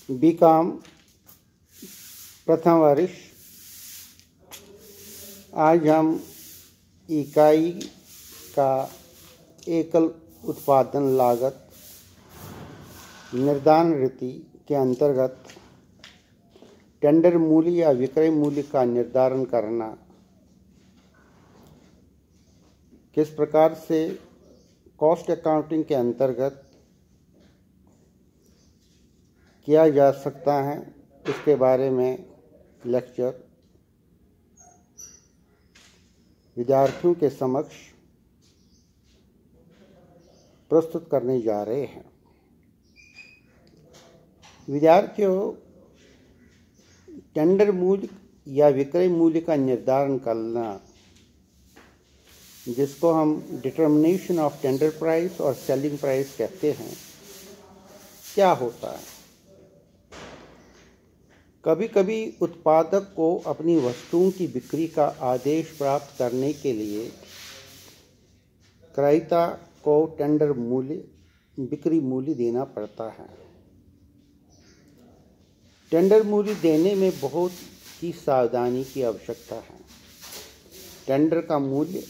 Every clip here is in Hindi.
बीकॉम प्रथम वर्ष। आज हम इकाई का एकल उत्पादन लागत निर्धारण रीति के अंतर्गत टेंडर मूल्य या विक्रय मूल्य का निर्धारण करना किस प्रकार से कॉस्ट अकाउंटिंग के अंतर्गत किया जा सकता है, इसके बारे में लेक्चर विद्यार्थियों के समक्ष प्रस्तुत करने जा रहे हैं। विद्यार्थियों, टेंडर मूल्य या विक्रय मूल्य का निर्धारण करना, जिसको हम डिटर्मिनेशन ऑफ टेंडर प्राइस और सेलिंग प्राइस कहते हैं, क्या होता है? कभी कभी उत्पादक को अपनी वस्तुओं की बिक्री का आदेश प्राप्त करने के लिए क्रयता को टेंडर मूल्य, बिक्री मूल्य देना पड़ता है। टेंडर मूल्य देने में बहुत ही सावधानी की आवश्यकता है। टेंडर का मूल्य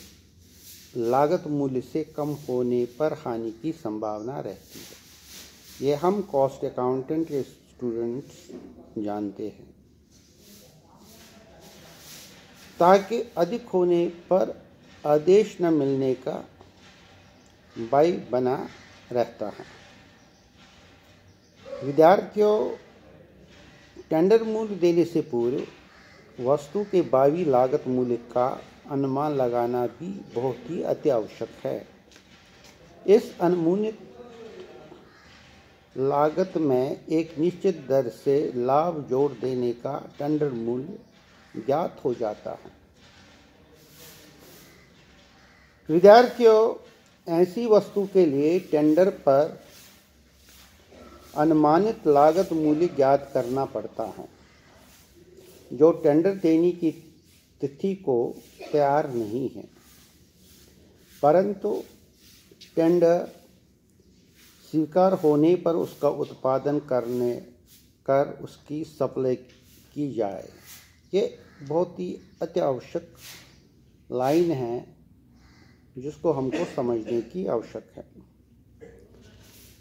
लागत मूल्य से कम होने पर हानि की संभावना रहती है। ये हम कॉस्ट अकाउंटेंट के स्टूडेंट्स जानते हैं। ताकि अधिक होने पर आदेश न मिलने का भय बना रहता है। विद्यार्थियों, टेंडर मूल्य देने से पूर्व वस्तु के भावी लागत मूल्य का अनुमान लगाना भी बहुत ही अति आवश्यक है। इस अनुमानित लागत में एक निश्चित दर से लाभ जोड़ देने का टेंडर मूल्य ज्ञात हो जाता है। विद्यार्थियों, ऐसी वस्तु के लिए टेंडर पर अनुमानित लागत मूल्य ज्ञात करना पड़ता है जो टेंडर देने की तिथि को तैयार नहीं है, परंतु टेंडर स्वीकार होने पर उसका उत्पादन कर उसकी सप्लाई की जाए। ये बहुत ही अति आवश्यक लाइन है जिसको हमको समझने की आवश्यक है।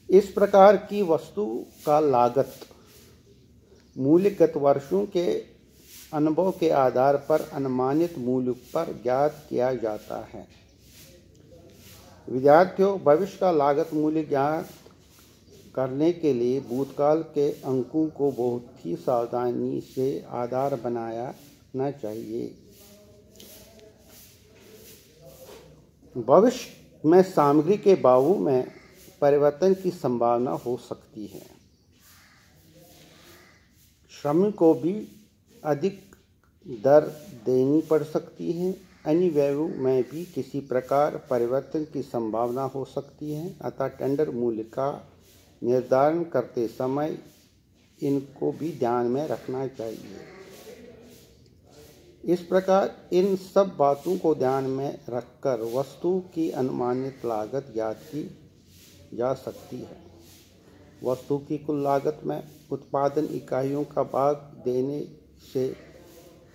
इस प्रकार की वस्तु का लागत मूल्य गत वर्षों के अनुभव के आधार पर अनुमानित मूल्य पर ज्ञात किया जाता है। विद्यार्थियों, भविष्य का लागत मूल्य ज्ञात करने के लिए भूतकाल के अंकों को बहुत ही सावधानी से आधार बनाना चाहिए। भविष्य में सामग्री के भावों में परिवर्तन की संभावना हो सकती है। श्रमिक को भी अधिक दर देनी पड़ सकती है। अन्य व्ययों में भी किसी प्रकार परिवर्तन की संभावना हो सकती है। अतः टेंडर मूल्य का निर्धारण करते समय इनको भी ध्यान में रखना चाहिए। इस प्रकार इन सब बातों को ध्यान में रखकर वस्तु की अनुमानित लागत ज्ञात की जा सकती है। वस्तु की कुल लागत में उत्पादन इकाइयों का भाग देने से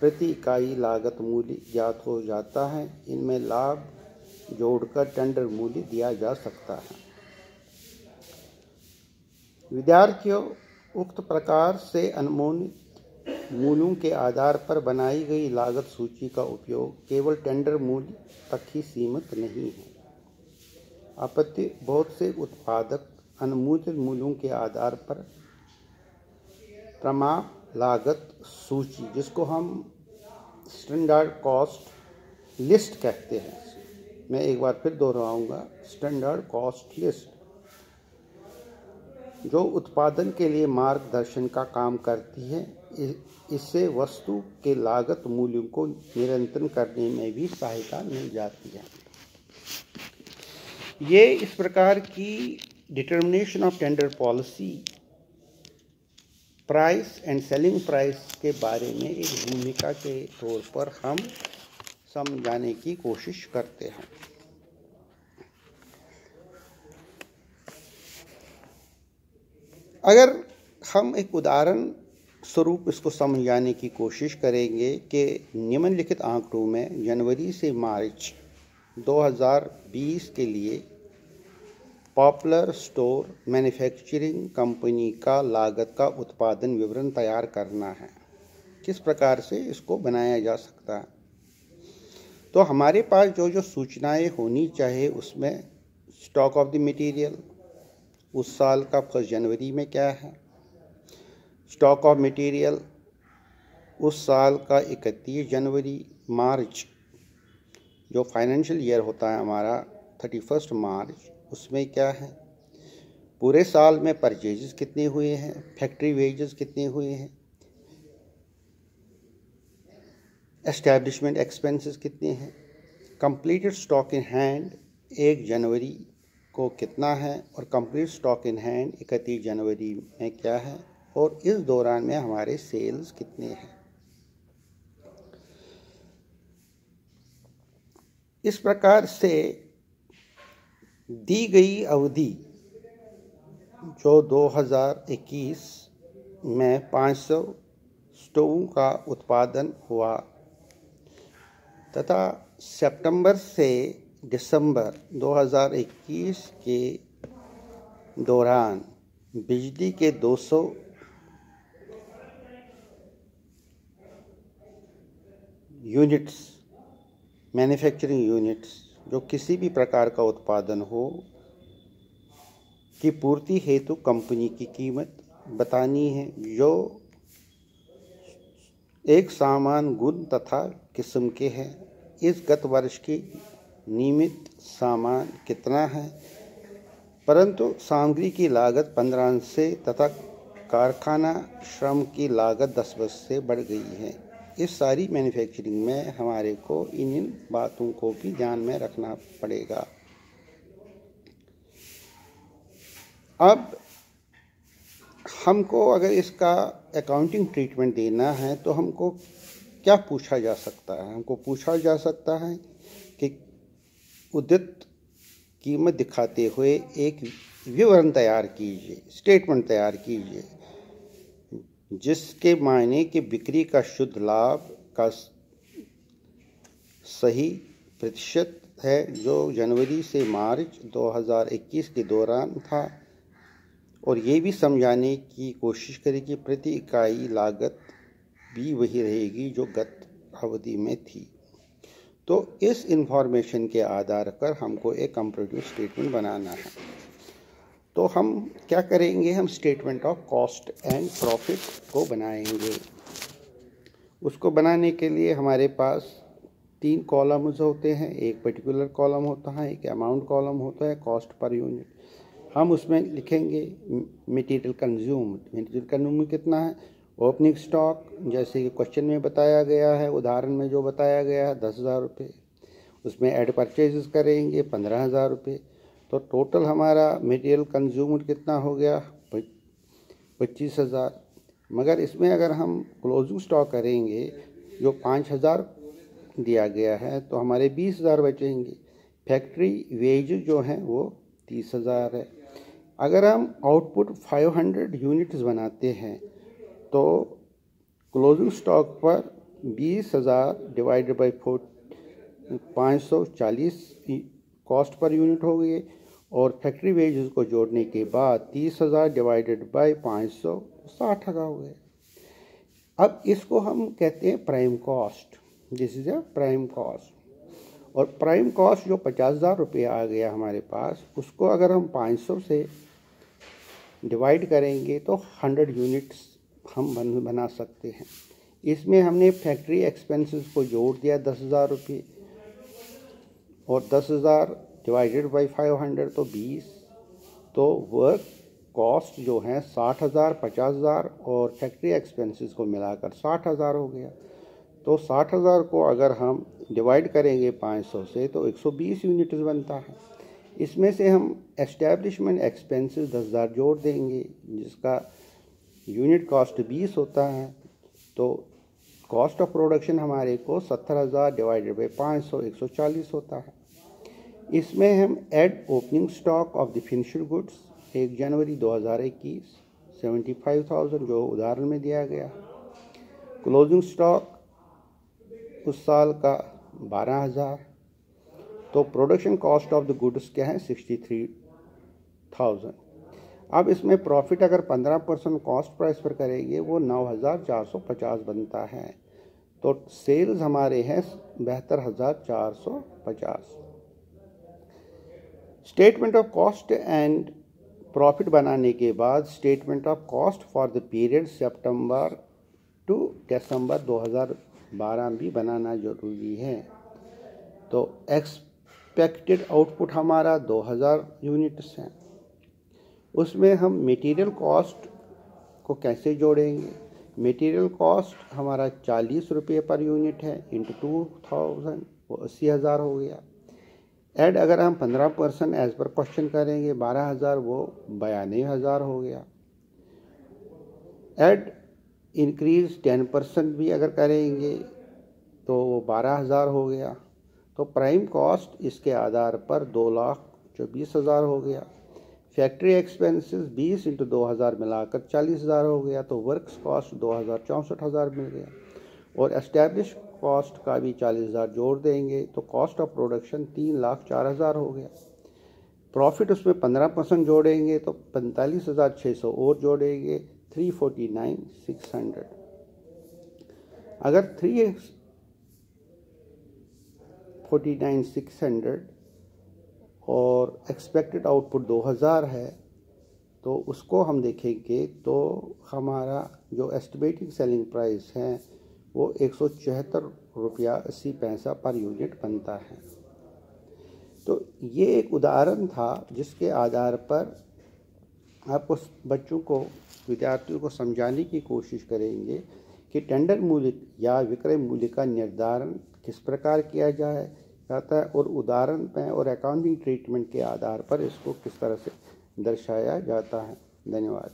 प्रति इकाई लागत मूल्य ज्ञात हो जाता है। इनमें लाभ जोड़कर टेंडर मूल्य दिया जा सकता है। विद्यार्थियों, उक्त प्रकार से अनुमानित मूल्यों के आधार पर बनाई गई लागत सूची का उपयोग केवल टेंडर मूल्य तक ही सीमित नहीं है, अपितु बहुत से उत्पादक अनुमानित मूल्यों के आधार पर प्रमाण लागत सूची, जिसको हम स्टैंडर्ड कॉस्ट लिस्ट कहते हैं, मैं एक बार फिर दोहराऊंगा, स्टैंडर्ड कॉस्ट लिस्ट, जो उत्पादन के लिए मार्गदर्शन का काम करती है। इससे वस्तु के लागत मूल्यों को नियंत्रण करने में भी सहायता मिल जाती है। ये इस प्रकार की determination of tender policy, price and selling price के बारे में एक भूमिका के तौर पर हम समझाने की कोशिश करते हैं। अगर हम एक उदाहरण स्वरूप इसको समझाने की कोशिश करेंगे कि निम्नलिखित आंकड़ों में जनवरी से मार्च 2020 के लिए पॉपुलर स्टोर मैन्युफैक्चरिंग कंपनी का लागत का उत्पादन विवरण तैयार करना है। किस प्रकार से इसको बनाया जा सकता है? तो हमारे पास जो जो सूचनाएं होनी चाहिए उसमें स्टॉक ऑफ द मटेरियल उस साल का 1 जनवरी में क्या है, स्टॉक ऑफ मटेरियल उस साल का 31 जनवरी, मार्च जो फाइनेंशियल ईयर होता है हमारा 31 मार्च, उसमें क्या है, पूरे साल में परचेजेस कितने हुए हैं, फैक्ट्री वेजेस कितने हुए हैं, एस्टैब्लिशमेंट एक्सपेंसेस कितने हैं, कंप्लीटेड स्टॉक इन हैंड 1 जनवरी को कितना है और कंप्लीट स्टॉक इन हैंड 31 जनवरी में क्या है, और इस दौरान में हमारे सेल्स कितने हैं। इस प्रकार से दी गई अवधि जो 2021 में 500 स्टोवों का उत्पादन हुआ तथा सितंबर से दिसंबर 2021 के दौरान बिजली के 200 यूनिट्स, मैन्युफैक्चरिंग यूनिट्स जो किसी भी प्रकार का उत्पादन हो की पूर्ति हेतु कंपनी की कीमत बतानी है, जो एक समान गुण तथा किस्म के हैं। इस गत वर्ष की नियमित सामान कितना है, परंतु सामग्री की लागत 15 से तथा कारखाना श्रम की लागत 10% से बढ़ गई है। इस सारी मैन्युफैक्चरिंग में हमारे को इन बातों को भी ध्यान में रखना पड़ेगा। अब हमको अगर इसका अकाउंटिंग ट्रीटमेंट देना है तो हमको क्या पूछा जा सकता है? हमको पूछा जा सकता है कि उदित कीमत दिखाते हुए एक विवरण तैयार कीजिए, स्टेटमेंट तैयार कीजिए, जिसके मायने कि बिक्री का शुद्ध लाभ का सही प्रतिशत है जो जनवरी से मार्च 2021 के दौरान था, और ये भी समझाने की कोशिश करें कि प्रति इकाई लागत भी वही रहेगी जो गत अवधि में थी। तो इस इंफॉर्मेशन के आधार पर हमको एक कंपैरेटिव स्टेटमेंट बनाना है। तो हम क्या करेंगे, हम statement of cost and profit को बनाएंगे। उसको बनाने के लिए हमारे पास 3 कॉलम्स होते हैं, एक पर्टिकुलर कॉलम होता है, एक अमाउंट कॉलम होता है, कॉस्ट पर यूनिट। हम उसमें लिखेंगे मटेरियल कंज्यूम्ड, मटेरियल कंज्यूम्ड कितना है, ओपनिंग स्टॉक जैसे कि क्वेश्चन में बताया गया है, उदाहरण में जो बताया गया है 10,000 रुपये, उसमें ऐड परचेजेस करेंगे 15,000 रुपये, तो टोटल हमारा मटेरियल कंज्यूम्ड कितना हो गया 25,000। मगर इसमें अगर हम क्लोजिंग स्टॉक करेंगे जो 5,000 दिया गया है तो हमारे 20,000 बचेंगे। फैक्ट्री वेज जो हैं वो 30,000 है। अगर हम आउटपुट 500 यूनिट्स बनाते हैं तो क्लोजिंग स्टॉक पर 20,000 divided by 540 cost per unit हो गई, और फैक्ट्री वेजेस को जोड़ने के बाद 30,000 डिवाइडेड बाई 500 60,000 हो गए। अब इसको हम कहते हैं prime cost, this is a prime cost. और प्राइम कॉस्ट जो 50,000 रुपये आ गया हमारे पास, उसको अगर हम 500 से डिवाइड करेंगे तो 100 यूनिट्स हम बना सकते हैं। इसमें हमने फैक्ट्री एक्सपेंसेस को जोड़ दिया 10,000 रुपये, और 10,000 डिवाइडेड बाई 500 तो 20, तो वर्क कॉस्ट जो है 60,000, 50,000 और फैक्ट्री एक्सपेंसेस को मिलाकर 60,000 हो गया। तो 60,000 को अगर हम डिवाइड करेंगे 500 से तो 120 यूनिट्स बनता है। इसमें से हम एस्टैब्लिशमेंट एक्सपेंसेस 10,000 जोड़ देंगे, जिसका यूनिट कॉस्ट 20 होता है, तो कॉस्ट ऑफ प्रोडक्शन हमारे को 70,000 डिवाइडेड बाई 500 140 होता है। इसमें हम add opening stock of the finished goods 1 जनवरी 2021 75,000 जो उदाहरण में दिया गया। क्लोजिंग स्टॉक उस साल का 12,000। तो production cost of the goods क्या है 63,000। अब इसमें प्रॉफिट अगर 15% कॉस्ट प्राइस पर करेंगे वो 9,450 बनता है। तो सेल्स हमारे हैं 72,450। Statement of cost and profit बनाने के बाद statement of cost for the period September to December 2012 भी बनाना जरूरी है। तो एक्सपेक्टेड आउटपुट हमारा 2000 यूनिट्स हैं। उसमें हम मटेरियल कॉस्ट को कैसे जोड़ेंगे? मटेरियल कॉस्ट हमारा 40 रुपये पर यूनिट है, इंटू 2000 वो 80,000 हो गया। ऐड अगर हम 15% एज पर क्वेश्चन करेंगे 12,000 वो 92,000 हो गया। ऐड इंक्रीज 10% भी अगर करेंगे तो वो 12,000 हो गया। तो प्राइम कॉस्ट इसके आधार पर 2,24,000 हो गया। फैक्ट्री एक्सपेंसेस 20 इंटू 2000 मिलाकर 40,000 हो गया। तो वर्क्स कॉस्ट 2,64,000 मिल गया। और एस्टैब्लिश कॉस्ट का भी 40,000 जोड़ देंगे तो कॉस्ट ऑफ प्रोडक्शन 3,04,000 हो गया। प्रॉफिट उसमें 15% जोड़ेंगे तो 45,600 और जोड़ेंगे 349,600। अगर 349,600 और एक्सपेक्टेड आउटपुट 2000 है तो उसको हम देखेंगे तो हमारा जो एस्टिमेटिंग सेलिंग प्राइस है वो 174 रुपया 80 पैसा पर यूनिट बनता है। तो ये एक उदाहरण था जिसके आधार पर आपको बच्चों को विद्यार्थियों को समझाने की कोशिश करेंगे कि टेंडर मूल्य या विक्रय मूल्य का निर्धारण किस प्रकार किया जाता है और उदाहरण में और अकाउंटिंग ट्रीटमेंट के आधार पर इसको किस तरह से दर्शाया जाता है। धन्यवाद।